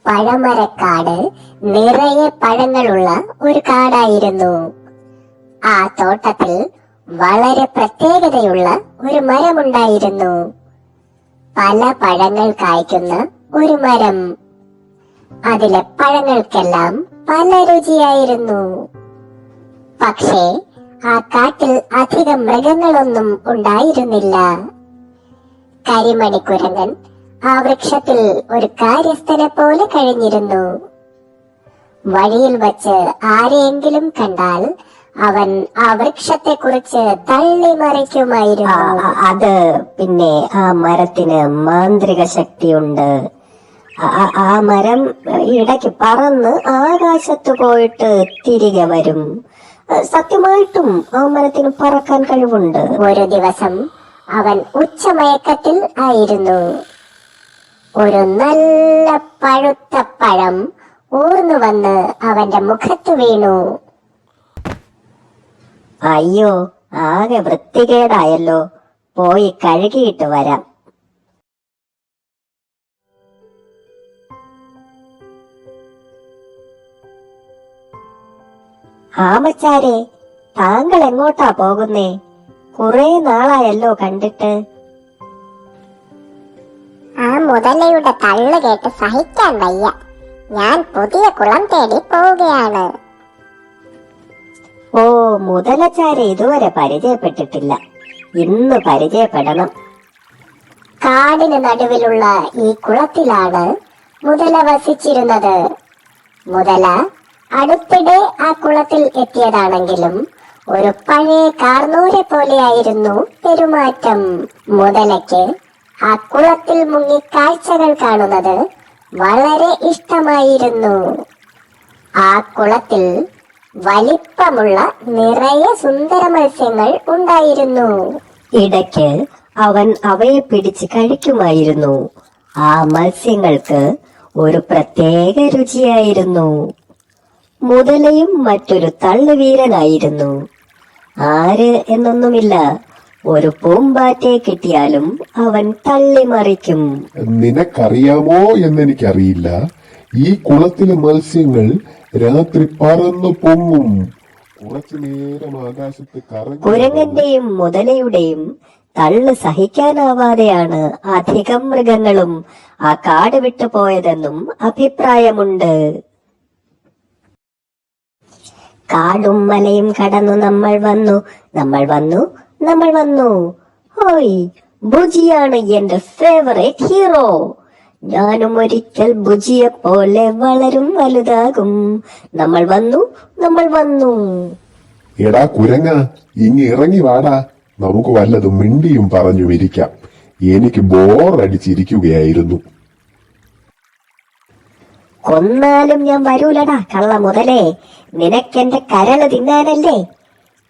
പഴമരക്കാട് നിറയെ പഴങ്ങളുള്ള ഒരു കാടായിരുന്നു. ആ തോട്ടത്തിൽ വളരെ പ്രത്യേകതയുള്ള ഒരു മരമുണ്ടായിരുന്നു. പല പഴങ്ങൾ കായ്ക്കുന്ന ഒരു മരം. അതിലെ പഴങ്ങൾക്കെല്ലാം പല രുചിയായിരുന്നു. പക്ഷേ ആ കാട്ടിൽ അധികം മൃഗങ്ങളൊന്നും ഉണ്ടായിരുന്നില്ല. കരിമണിക്കുരങ്ങൻ ആ വൃക്ഷത്തിൽ ഒരു കാര്യസ്ഥനെ പോലെ കഴിഞ്ഞിരുന്നു. വഴിയിൽ വച്ച് ആരെയെങ്കിലും കണ്ടാൽ അവൻ ആ വൃക്ഷത്തെക്കുറിച്ച് തള്ളിമറിക്കുമായിരുന്നു. അത് പിന്നെ ആ മരത്തിന് മാന്ത്രിക ശക്തിയുണ്ട്. ആ മരം ഇടയ്ക്ക് പറന്ന് ആകാശത്ത് പോയിട്ട് തിരികെ വരും. സത്യമായിട്ടും ആ മരത്തിന് പറക്കാൻ കഴിവുണ്ട്. ഒരു ദിവസം അവൻ ഉച്ചമയക്കത്തിൽ ആയിരുന്നു. ഒരു നല്ല പഴുത്ത പഴം ഊർന്നു വന്ന് അവന്റെ മുഖത്ത് വീണു. അയ്യോ, ആകെ വൃത്തികേടായല്ലോ, പോയി കഴുകിയിട്ട് വരാം. ആമച്ചാരെ, താങ്കൾ എങ്ങോട്ടാ പോകുന്നേ? കുറെ നാളായല്ലോ കണ്ടിട്ട്. ആ മുതലയുടെ തള്ളു കേട്ട് സഹിക്കാൻ വയ്യ. ഞാൻ പുതിയ കുളം തേടി പോവുകയാണ്. ഓ, മുതലച്ചാരെ ഇതുവരെ പരിചയപ്പെട്ടിട്ടില്ല. ഇന്ന് പരിചയപ്പെടണം. കാടിന് നടുവിലുള്ള ഈ കുളത്തിലാണ് മുതല വസിച്ചിരുന്നത്. മുതല അടുത്തിടെ ആ കുളത്തിൽ എത്തിയതാണെങ്കിലും ഒരു പഴയ കാർന്നൂരെ പോലെയായിരുന്നു പെരുമാറ്റം. മുതലയ്ക്ക് ആ കുളത്തിൽ മുങ്ങി കാഴ്ചകൾ കാണുന്നത് വളരെ ഇഷ്ടമായിരുന്നു. ആ കുളത്തിൽ വലിപ്പമുള്ള നിറയെ സുന്ദര മത്സ്യങ്ങൾ ഉണ്ടായിരുന്നു. ഇടയ്ക്ക് അവൻ അവയെ പിടിച്ച് കഴിക്കുമായിരുന്നു. ആ മത്സ്യങ്ങൾക്ക് ഒരു പ്രത്യേക രുചിയായിരുന്നു. മുതലയും മറ്റൊരു തള്ളുവീരനായിരുന്നു. ആര് എന്നൊന്നുമില്ല, ഒരു പൂമ്പാറ്റയെ കിട്ടിയാലും അവൻ തള്ളിമറിക്കും. നിനക്കറിയാമോ എന്നെനിക്കറിയില്ല, ഈ കുളത്തിലെ മത്സ്യങ്ങൾ രാത്രി പറന്നു പൊങ്ങും. കുറച്ചു നേരം ആകാശത്ത് കുരങ്ങന്റെയും മുതലയുടെയും തള്ളു സഹിക്കാനാവാതെയാണ് അധികം മൃഗങ്ങളും ആ കാട് വിട്ടു പോയതെന്നും അഭിപ്രായമുണ്ട്. കാടും മലയും കടന്നു നമ്മൾ വന്നു. ഹോയ്, ബുജിയാണ് എന്റെ ഫേവറേറ്റ് ഹീറോ. ഞാനും ഒരിക്കൽ ബുജിയെ പോലെ വളരും, വലുതാകും. നമ്മൾ വന്നു. എടാ കുരങ്ങ, ഇങ്ങ് ഇറങ്ങി വാടാ, നമുക്ക് വല്ലതും മിണ്ടിയും പറഞ്ഞു ഇരിക്കാം. എനിക്ക് ബോറടിച്ചിരിക്കുകയായിരുന്നു. കൊന്നാലും ഞാൻ വരൂലടാ കള്ള മുതലേ, നിനക്കെന്റെ കരള് തിന്നാനല്ലേ.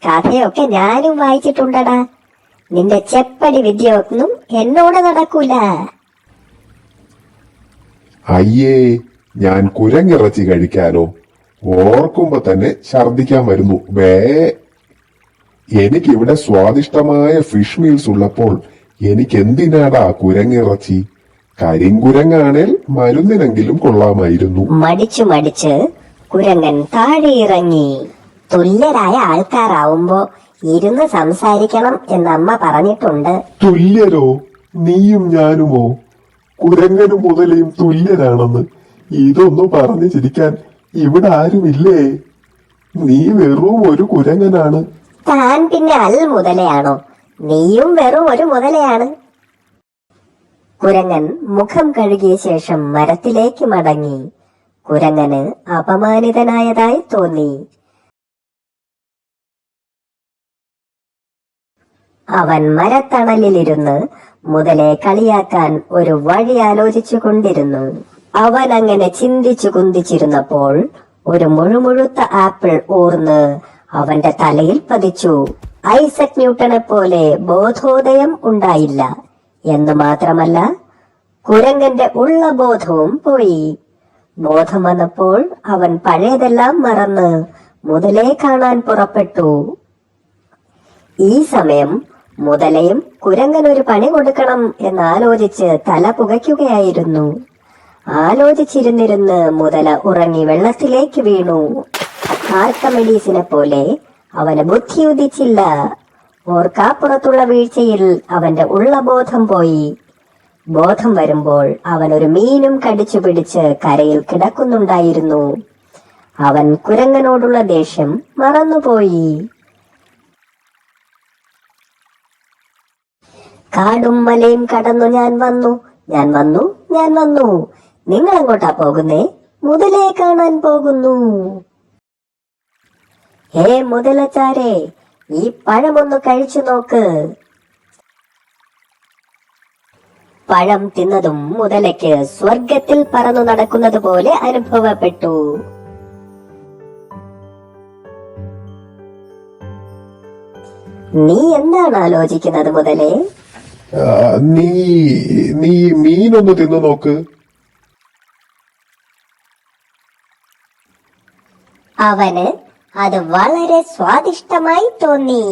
കഥയൊക്കെ ഞാനും വായിച്ചിട്ടുണ്ടടാ. നിന്റെ ചെപ്പടി വിദ്യയൊന്നും എന്നോട് നടക്കൂല. അയ്യേ, ഞാൻ കുരങ്ങിറച്ചി കഴിക്കാനോ? ഓർക്കുമ്പോ തന്നെ ഛർദിക്കാൻ വരുന്നു. എനിക്കിവിടെ സ്വാദിഷ്ടമായ ഫിഷ് മീൽസ് ഉള്ളപ്പോൾ എനിക്കെന്തിനാടാ കുരങ്ങിറച്ചി? കരിങ്കുരങ്ങാണേൽ മരുന്നിനെങ്കിലും കൊള്ളാമായിരുന്നു. മടിച്ചു കുരങ്ങൻ താഴെ ഇറങ്ങി. തുല്യരായ ആൾക്കാരാവുമ്പോ ഇരുന്ന് സംസാരിക്കണം എന്നമ്മ പറഞ്ഞിട്ടുണ്ട്. തുല്യരോ? നീയും ഞാനുമോ? കുരങ്ങനും മുതലയും തുല്യരാണെന്ന് ഇതൊന്നും പറഞ്ഞു ചിരിക്കാൻ ഇവിടെ ആരുമില്ലേ? നീ വെറും ഒരു കുരങ്ങനാണ്. താൻ പിന്നെ മുതലയാണോ? നീയും വെറും ഒരു മുതലയാണ്. കുരങ്ങൻ മുഖം കഴുകിയ ശേഷം മരത്തിലേക്ക് മടങ്ങി. കുരങ്ങന് അപമാനിതനായതായി തോന്നി. അവൻ മരത്തണലിലിരുന്ന് മുതലെ കളിയാക്കാൻ ഒരു വഴി ആലോചിച്ചു കൊണ്ടിരുന്നു. അവൻ അങ്ങനെ ചിന്തിച്ചു കുന്തിച്ചിരുന്നപ്പോൾ ഒരു മുഴുമുഴുത്ത ആപ്പിൾ ഊർന്ന് അവന്റെ തലയിൽ പതിച്ചു. ഐസക് ന്യൂട്ടനെ പോലെ ബോധോദയം ഉണ്ടായില്ല എന്ന് മാത്രമല്ല, കുരങ്ങന്റെ ഉള്ള ബോധവും പോയി. ബോധം വന്നപ്പോൾ അവൻ പഴയതെല്ലാം മറന്ന് മുതലയെ കാണാൻ പുറപ്പെട്ടു. ഈ സമയം മുതലയും കുരങ്ങനൊരു പണി കൊടുക്കണം എന്നാലോചിച്ച് തല പുകയ്ക്കുകയായിരുന്നു. ആലോചിച്ചിരുന്നിരുന്ന് മുതല ഉറങ്ങി വെള്ളത്തിലേക്ക് വീണു. ആർക്കമിഡീസിനെ പോലെ അവന് ബുദ്ധി ഉദിച്ചില്ല. ഓർക്കാപ്പുറത്തുള്ള വീഴ്ചയിൽ അവന്റെ ഉള്ളബോധം പോയി. ബോധം വരുമ്പോൾ അവൻ ഒരു മീനും കടിച്ചു പിടിച്ച് കരയിൽ കിടക്കുന്നുണ്ടായിരുന്നു. അവൻ കുരങ്ങനോടുള്ള ദേഷ്യം മറന്നുപോയി. കാടും മലയും കടന്നു ഞാൻ വന്നു, ഞാൻ വന്നു, ഞാൻ വന്നു. നിങ്ങൾ എങ്ങോട്ടാ പോകുന്നേ? മുതലയെ കാണാൻ പോകുന്നു. ഹേ മുതലച്ചാരെ, ഈ പഴമൊന്ന് കഴിച്ചു നോക്ക്. പഴം തിന്നതും മുതലയ്ക്ക് സ്വർഗത്തിൽ പറന്നു നടക്കുന്നത് പോലെ അനുഭവപ്പെട്ടു. നീ എന്താണ് ആലോചിക്കുന്നത് മുതലേ? നീ നീ മീനൊന്ന് തിന്നു നോക്ക്. അവന് അത് വളരെ സ്വാദിഷ്ടമായി തോന്നി.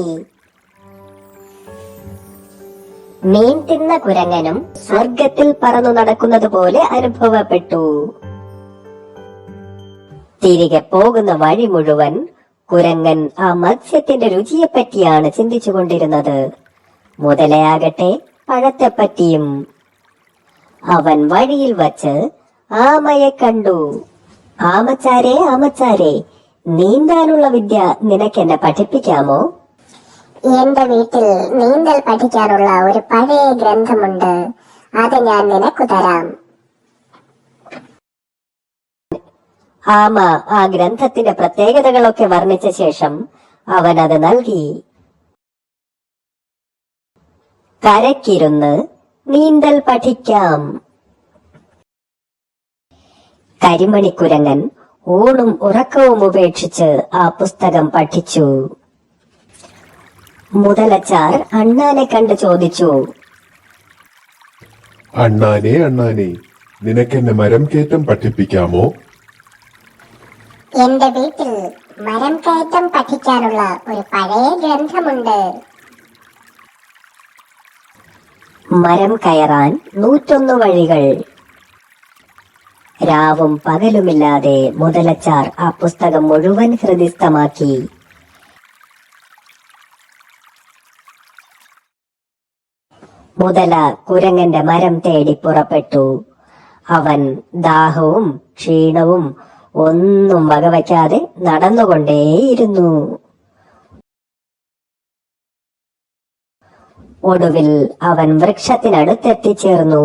മീൻ തിന്ന കുരങ്ങനും സ്വർഗത്തിൽ പറന്നു നടക്കുന്നത് പോലെ അനുഭവപ്പെട്ടു. തിരികെ പോകുന്ന വഴി മുഴുവൻ കുരങ്ങൻ ആ മത്സ്യത്തിന്റെ രുചിയെപ്പറ്റിയാണ് ചിന്തിച്ചുകൊണ്ടിരുന്നത്. മുതലയാകട്ടെ പഴത്തെപ്പറ്റിയും. അവൻ വഴിയിൽ വച്ച് ആമയെ കണ്ടു. ആമച്ചാരെ, ആമച്ചാരെ, നീന്താനുള്ള വിദ്യ നിനക്കെന്നെ പഠിപ്പിക്കാമോ? എന്റെ വീട്ടിൽ നീന്തൽ പഠിക്കാനുള്ള ഒരു പഴയ ഗ്രന്ഥമുണ്ട്, അത് ഞാൻ നിനക്കു തരാം. ആമ ആ ഗ്രന്ഥത്തിന്റെ പ്രത്യേകതകളൊക്കെ വർണ്ണിച്ച ശേഷം അവൻ അത് നൽകി. കരക്കിരുന്ന് നീന്തൽ പഠിക്കാം. കരിമണിക്കുരങ്ങൻ ഊണും ഉറക്കവും ഉപേക്ഷിച്ച് ആ പുസ്തകം പഠിച്ചു. മുതലച്ചാർ അണ്ണാനെ കണ്ട് ചോദിച്ചു, അണ്ണാനെ, അണ്ണാനെ, നിനക്കെന്നെ മരം കയറ്റം പഠിപ്പിക്കാമോ? എന്റെ വീട്ടിൽ മരം കയറ്റം പഠിക്കാനുള്ള ഒരു പഴയ ഗ്രന്ഥമുണ്ട്. മരം കയറാൻ 101 വഴികൾ. രാവും പകലുമില്ലാതെ മുതലച്ചാർ ആ പുസ്തകം മുഴുവൻ ഹൃദിസ്ഥമാക്കി. മുതല കുരങ്ങന്റെ മരം തേടി പുറപ്പെട്ടു. അവൻ ദാഹവും ക്ഷീണവും ഒന്നും വകവയ്ക്കാതെ നടന്നുകൊണ്ടേയിരുന്നു. ഒടുവിൽ അവൻ വൃക്ഷത്തിനടുത്തെത്തിച്ചേർന്നു.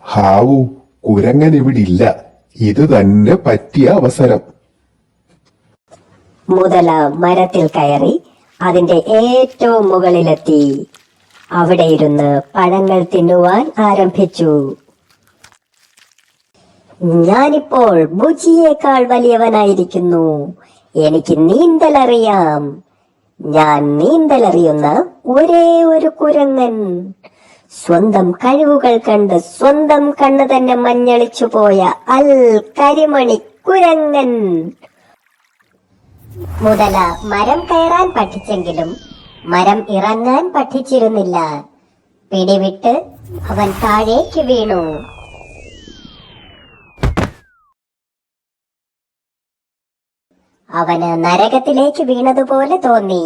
ഹാവു, കുരങ്ങൻ ഇവിടില്ല. ഇത് തന്നെ പറ്റിയ അവസരം. മുതല മരത്തിൽ കയറി അതിന്റെ ഏറ്റവും മുകളിലെത്തി. അവിടെ ഇരുന്ന് പഴങ്ങൾ തിന്നുവാൻ ആരംഭിച്ചു. ഞാനിപ്പോൾ ബുജിയേക്കാൾ വലിയവനായിരിക്കുന്നു. എനിക്ക് നീന്തലറിയാം. ഞാൻ നീന്തലറിയുന്ന ഒരേ ഒരു കുരങ്ങൻ. സ്വന്തം കഴിവുകൾ കണ്ട് സ്വന്തം കണ്ണ് തന്നെ മഞ്ഞളിച്ചു പോയ അൽ കരിമണി കുരങ്ങൻ. മുതല മരം കയറാൻ പഠിച്ചെങ്കിലും മരം ഇറങ്ങാൻ പഠിച്ചിരുന്നില്ല. പിടിവിട്ട് അവൻ താഴേക്ക് വീണു. അവന് നരകത്തിലേക്ക് വീണതുപോലെ തോന്നി.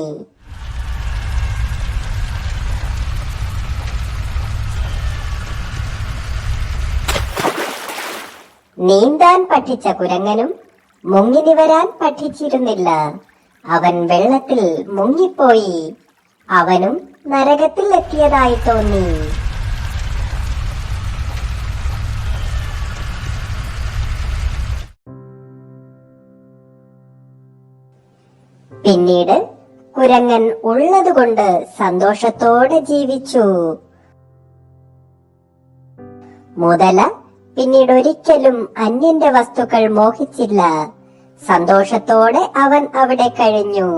നീന്താൻ പഠിച്ച കുരങ്ങനും മുങ്ങി നിവരാൻ പഠിച്ചിരുന്നില്ല. അവൻ വെള്ളത്തിൽ മുങ്ങിപ്പോയി. അവനും നരകത്തിൽ എത്തിയതായി തോന്നി. പിന്നീട് കുരങ്ങൻ ഉള്ളതുകൊണ്ട് സന്തോഷത്തോടെ ജീവിച്ചു. മുതല പിന്നീട് ഒരിക്കലും അന്യന്റെ വസ്തുക്കൾ മോഹിച്ചില്ല. സന്തോഷത്തോടെ അവൻ അവിടെ കഴിഞ്ഞു.